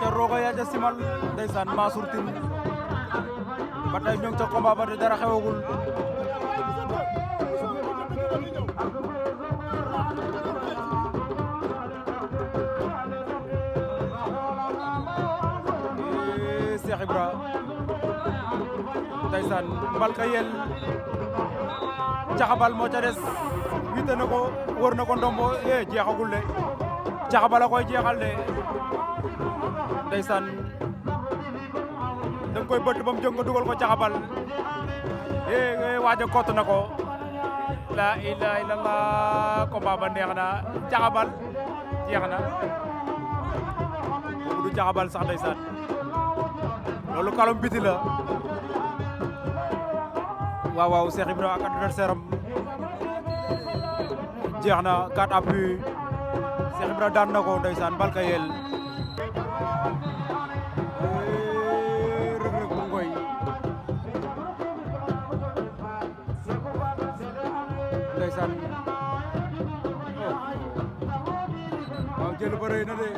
aca roga yaja simal ndeysaan Mansour Tine ba tey ñoo ngi ca combat ba dara xewagul Cheikh Ibra ndeysaan mbalka yel caxabal moo ca des wite na ko wër na ko ndombo jeexagul de caxabal a koy jeexal de ndeysaan danga koy bëtt ba mu jóg nga dugal ko caxabal waaja kott na ko la ilaha illallah combat ba neex na caxabal jeex na boobu du caxabal sax ndeysaan loolu kalom biti la waaw waaw Cheikh Ibra ak adversaire am jeex na 4 appuis Cheikh Ibra daan na ko ndeysaan mbalka yel Reug Reug bu ngoy ndeysaan waaw jël ba rëy na de